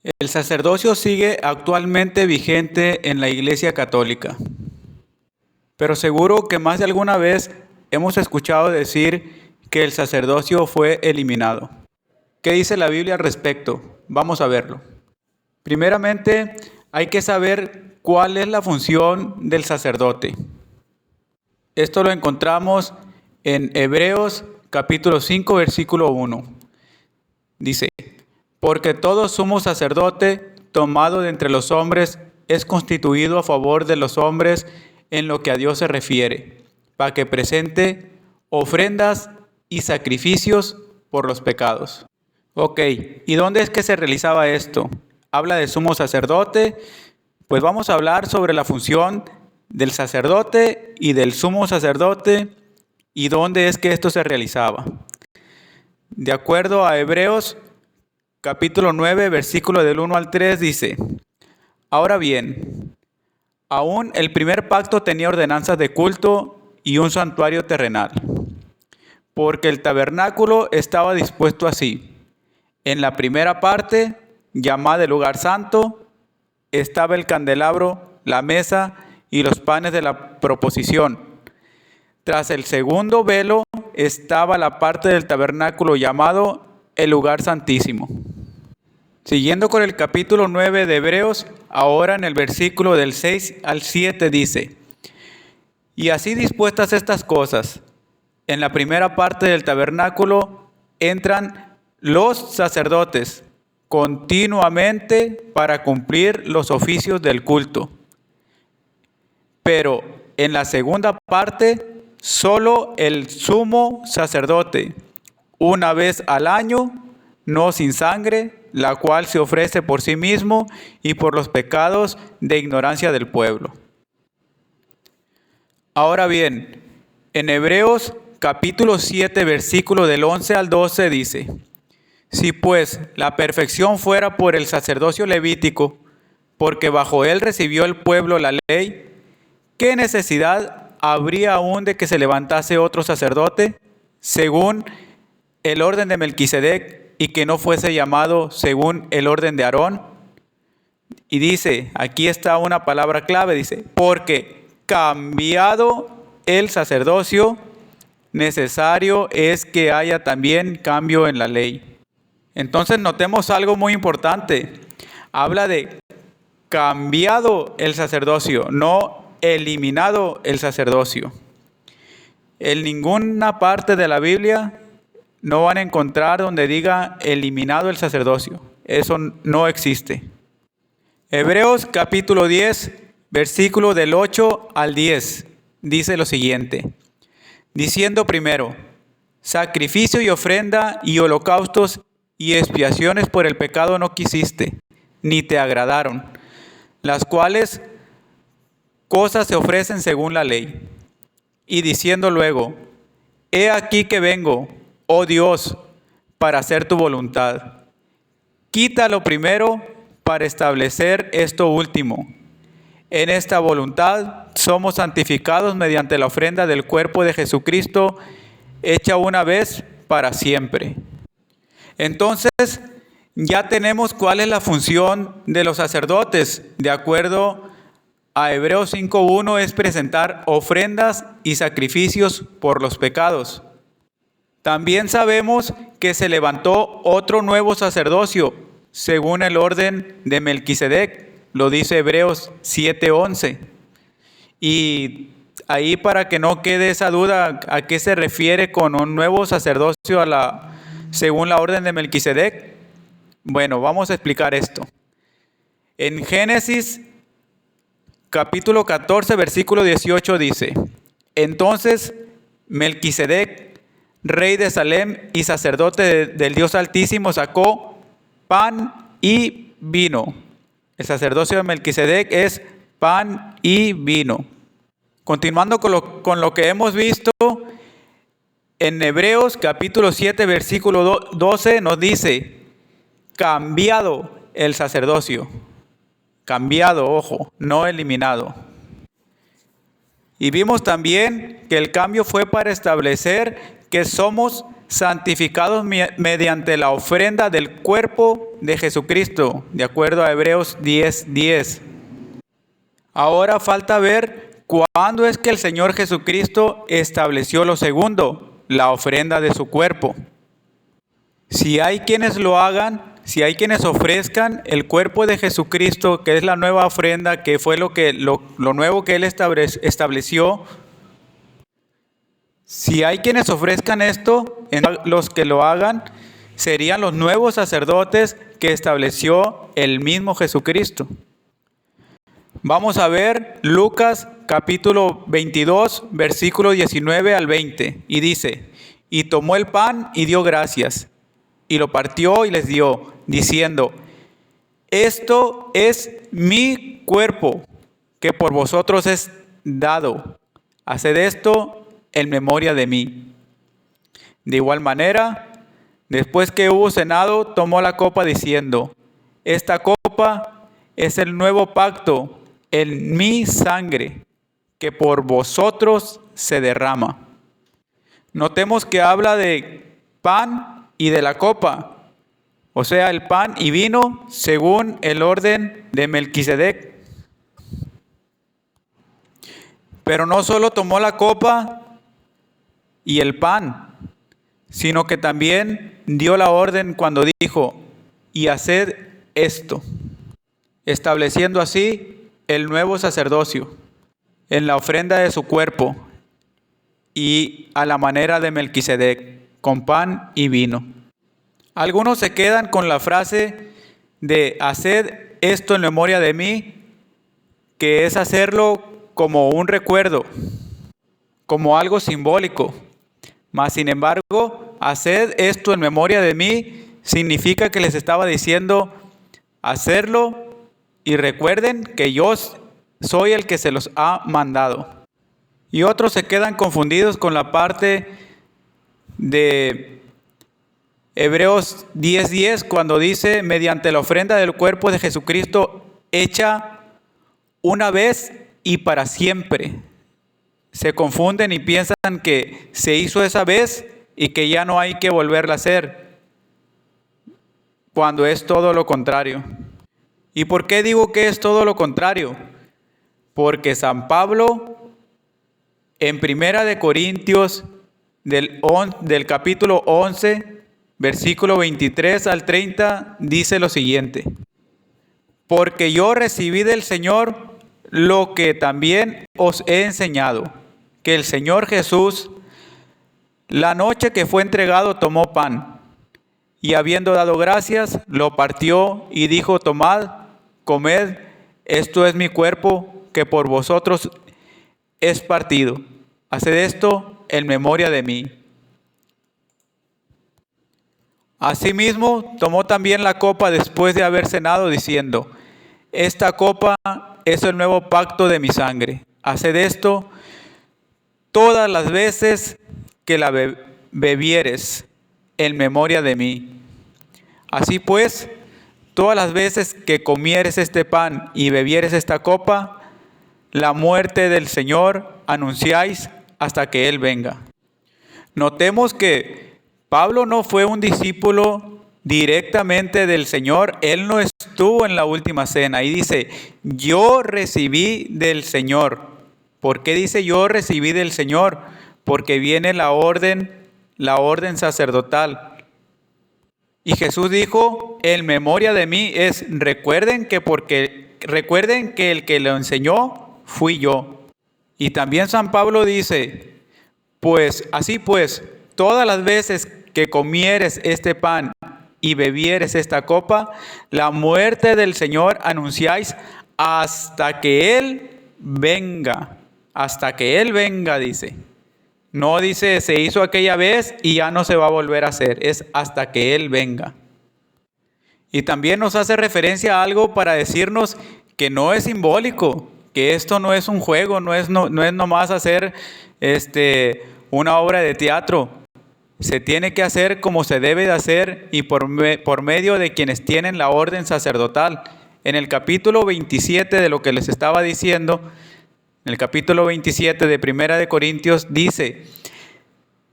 El sacerdocio sigue actualmente vigente en la Iglesia Católica, pero seguro que más de alguna vez hemos escuchado decir que el sacerdocio fue eliminado. ¿Qué dice la Biblia al respecto? Vamos a verlo. Primeramente, hay que saber cuál es la función del sacerdote. Esto lo encontramos en Hebreos capítulo 5, versículo 1. Dice: porque todo sumo sacerdote tomado de entre los hombres es constituido a favor de los hombres en lo que a Dios se refiere, para que presente ofrendas y sacrificios por los pecados. Ok, ¿y dónde es que se realizaba esto? Habla de sumo sacerdote, pues vamos a hablar sobre la función del sacerdote y del sumo sacerdote y dónde es que esto se realizaba. De acuerdo a Hebreos capítulo 9, versículo del 1 al 3 dice: ahora bien, aún el primer pacto tenía ordenanzas de culto y un santuario terrenal, porque el tabernáculo estaba dispuesto así. En la primera parte, llamada el lugar santo, estaba el candelabro, la mesa y los panes de la proposición. Tras el segundo velo estaba la parte del tabernáculo llamado el lugar santísimo. Siguiendo con el capítulo 9 de Hebreos, ahora en el versículo del 6 al 7 dice: y así dispuestas estas cosas, en la primera parte del tabernáculo entran los sacerdotes continuamente para cumplir los oficios del culto. Pero en la segunda parte, solo el sumo sacerdote, una vez al año, no sin sangre, la cual se ofrece por sí mismo y por los pecados de ignorancia del pueblo. Ahora bien, en Hebreos capítulo 7, versículo del 11 al 12 dice: si pues la perfección fuera por el sacerdocio levítico, porque bajo él recibió el pueblo la ley, ¿qué necesidad habría aún de que se levantase otro sacerdote, según el orden de Melquisedec, y que no fuese llamado según el orden de Aarón? Y dice, aquí está una palabra clave, dice: porque cambiado el sacerdocio, necesario es que haya también cambio en la ley. Entonces notemos algo muy importante. Habla de cambiado el sacerdocio, no eliminado el sacerdocio. En ninguna parte de la Biblia no van a encontrar donde diga eliminado el sacerdocio. Eso no existe. Hebreos capítulo 10, versículo del 8 al 10, dice lo siguiente: diciendo primero, sacrificio y ofrenda y holocaustos y expiaciones por el pecado no quisiste, ni te agradaron, las cuales cosas se ofrecen según la ley. Y diciendo luego, he aquí que vengo, oh Dios, para hacer tu voluntad. Quita lo primero para establecer esto último. En esta voluntad somos santificados mediante la ofrenda del cuerpo de Jesucristo, hecha una vez para siempre. Entonces, ya tenemos cuál es la función de los sacerdotes. De acuerdo a Hebreos 5:1, es presentar ofrendas y sacrificios por los pecados. También sabemos que se levantó otro nuevo sacerdocio, según el orden de Melquisedec, lo dice Hebreos 7:11. Y ahí, para que no quede esa duda, ¿a qué se refiere con un nuevo sacerdocio según la orden de Melquisedec? Bueno, vamos a explicar esto. En Génesis capítulo 14, versículo 18 dice: entonces Melquisedec, rey de Salem y sacerdote del Dios Altísimo, sacó pan y vino. El sacerdocio de Melquisedec es pan y vino. Continuando con lo que hemos visto, en Hebreos capítulo 7, versículo 12 nos dice: cambiado el sacerdocio. Cambiado, ojo, no eliminado. Y vimos también que el cambio fue para establecer que somos santificados mediante la ofrenda del cuerpo de Jesucristo, de acuerdo a Hebreos 10:10. Ahora falta ver cuándo es que el Señor Jesucristo estableció lo segundo, la ofrenda de su cuerpo. Si hay quienes lo hagan, si hay quienes ofrezcan el cuerpo de Jesucristo, que es la nueva ofrenda, que fue lo nuevo que Él estableció, si hay quienes ofrezcan esto, los que lo hagan serían los nuevos sacerdotes que estableció el mismo Jesucristo. Vamos a ver Lucas capítulo 22, versículo 19 al 20, y dice: y tomó el pan y dio gracias, y lo partió y les dio, diciendo: esto es mi cuerpo, que por vosotros es dado. Haced esto en memoria de mí. De igual manera, después que hubo cenado, tomó la copa diciendo: esta copa es el nuevo pacto en mi sangre, que por vosotros se derrama. Notemos que habla de pan y de la copa, o sea, el pan y vino según el orden de Melquisedec. Pero no solo tomó la copa y el pan, sino que también dio la orden cuando dijo: y haced esto, estableciendo así el nuevo sacerdocio en la ofrenda de su cuerpo y a la manera de Melquisedec, con pan y vino. Algunos se quedan con la frase de haced esto en memoria de mí, que es hacerlo como un recuerdo, como algo simbólico. Mas sin embargo, haced esto en memoria de mí significa que les estaba diciendo: hacerlo y recuerden que yo soy el que se los ha mandado. Y otros se quedan confundidos con la parte de Hebreos 10:10 cuando dice: mediante la ofrenda del cuerpo de Jesucristo hecha una vez y para siempre. Se confunden y piensan que se hizo esa vez y que ya no hay que volverla a hacer, cuando es todo lo contrario. ¿Y por qué digo que es todo lo contrario? Porque San Pablo en Primera de Corintios del capítulo 11, versículo 23 al 30 dice lo siguiente: porque yo recibí del Señor lo que también os he enseñado, que el Señor Jesús, la noche que fue entregado, tomó pan, y habiendo dado gracias, lo partió y dijo: tomad, comed, esto es mi cuerpo, que por vosotros es partido. Haced esto en memoria de mí. Asimismo, tomó también la copa después de haber cenado, diciendo: esta copa es el nuevo pacto de mi sangre. Haced esto todas las veces que la bebieres en memoria de mí. Así pues, todas las veces que comieres este pan y bebieres esta copa, la muerte del Señor anunciáis hasta que Él venga. Notemos que Pablo no fue un discípulo directamente del Señor. Él no estuvo en la última cena y dice: yo recibí del Señor. ¿Por qué dice yo recibí del Señor? Porque viene la orden sacerdotal. Y Jesús dijo: en memoria de mí es, recuerden que el que lo enseñó fui yo. Y también San Pablo dice: pues así pues, todas las veces que comieres este pan y bebieres esta copa, la muerte del Señor anunciáis hasta que Él venga. Hasta que Él venga, dice. No dice se hizo aquella vez y ya no se va a volver a hacer. Es hasta que Él venga. Y también nos hace referencia a algo para decirnos que no es simbólico, que esto no es un juego, no es nomás hacer una obra de teatro. Se tiene que hacer como se debe de hacer y por medio de quienes tienen la orden sacerdotal. En el capítulo 27 de lo que les estaba diciendo, en el capítulo 27 de Primera de Corintios dice: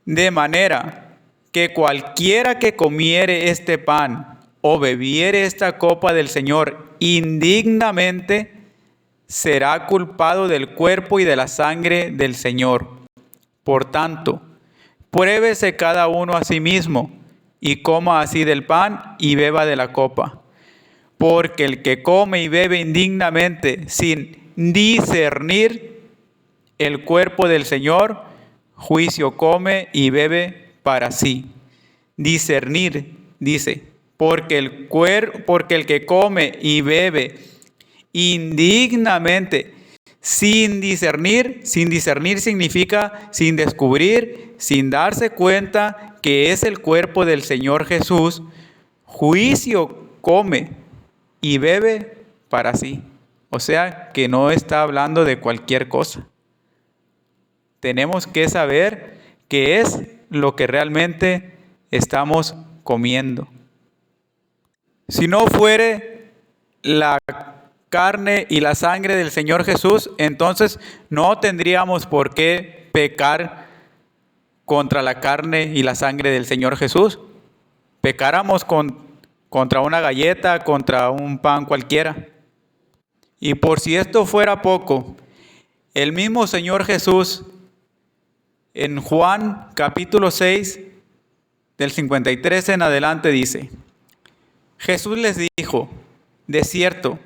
de manera que cualquiera que comiere este pan o bebiere esta copa del Señor indignamente, será culpado del cuerpo y de la sangre del Señor. Por tanto, pruébese cada uno a sí mismo, y coma así del pan y beba de la copa. Porque el que come y bebe indignamente sin discernir el cuerpo del Señor, juicio come y bebe para sí. Discernir, dice, porque el que come y bebe indignamente sin discernir significa sin descubrir, sin darse cuenta que es el cuerpo del Señor Jesús, juicio come y bebe para sí. O sea que no está hablando de cualquier cosa. Tenemos que saber qué es lo que realmente estamos comiendo. Si no fuere la carne y la sangre del Señor Jesús, entonces no tendríamos por qué pecar contra la carne y la sangre del Señor Jesús. Pecáramos contra una galleta, contra un pan cualquiera. Y por si esto fuera poco, el mismo Señor Jesús en Juan capítulo 6 del 53 en adelante dice: Jesús les dijo: de cierto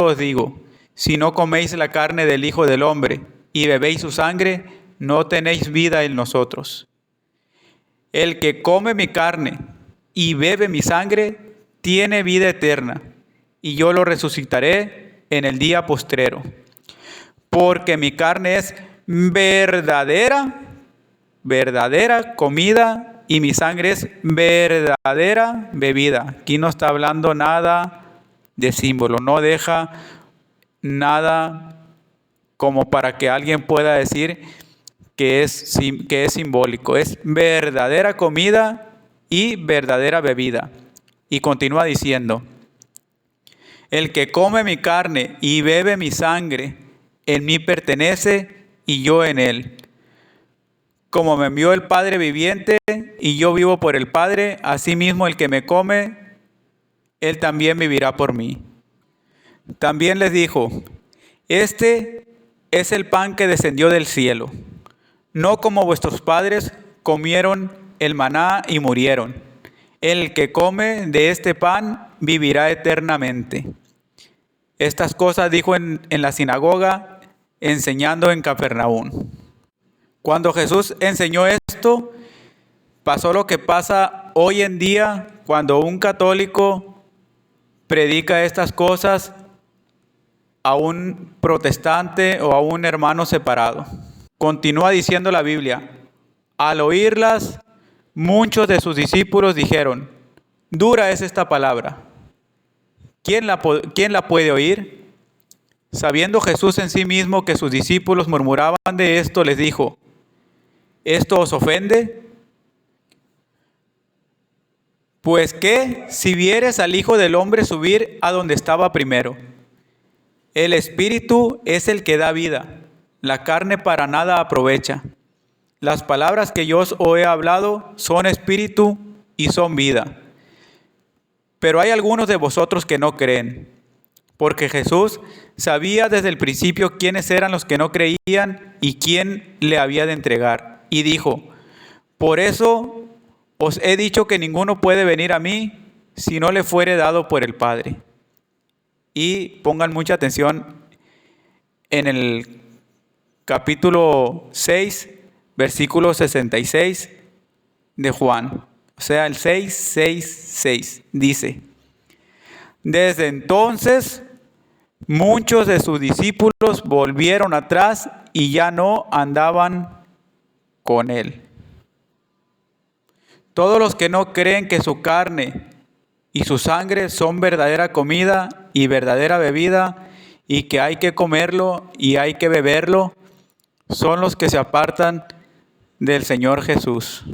os digo, si no coméis la carne del Hijo del Hombre y bebéis su sangre, no tenéis vida en nosotros. El que come mi carne y bebe mi sangre tiene vida eterna, y yo lo resucitaré en el día postrero. Porque mi carne es verdadera comida, y mi sangre es verdadera bebida. Aquí no está hablando nada de símbolo, no deja nada como para que alguien pueda decir que es simbólico. Es verdadera comida y verdadera bebida. Y continúa diciendo: el que come mi carne y bebe mi sangre, en mí pertenece y yo en él. Como me envió el Padre viviente y yo vivo por el Padre, asimismo el que me come, él también vivirá por mí. También les dijo: este es el pan que descendió del cielo, no como vuestros padres comieron el maná y murieron. El que come de este pan vivirá eternamente. Estas cosas dijo en la sinagoga, enseñando en Capernaum. Cuando Jesús enseñó esto, pasó lo que pasa hoy en día cuando un católico predica estas cosas a un protestante o a un hermano separado. Continúa diciendo la Biblia: al oírlas, muchos de sus discípulos dijeron: dura es esta palabra, ¿quién la puede oír? Sabiendo Jesús en sí mismo que sus discípulos murmuraban de esto, les dijo: ¿esto os ofende? Pues qué si vieres al Hijo del Hombre subir a donde estaba primero. El Espíritu es el que da vida, la carne para nada aprovecha. Las palabras que yo os he hablado son espíritu y son vida. Pero hay algunos de vosotros que no creen, porque Jesús sabía desde el principio quiénes eran los que no creían y quién le había de entregar. Y dijo: por eso os he dicho que ninguno puede venir a mí si no le fuere dado por el Padre. Y pongan mucha atención en el capítulo 6, versículo 66 de Juan. O sea, el 6:6 dice: desde entonces muchos de sus discípulos volvieron atrás y ya no andaban con él. Todos los que no creen que su carne y su sangre son verdadera comida y verdadera bebida, y que hay que comerlo y hay que beberlo, son los que se apartan del Señor Jesús.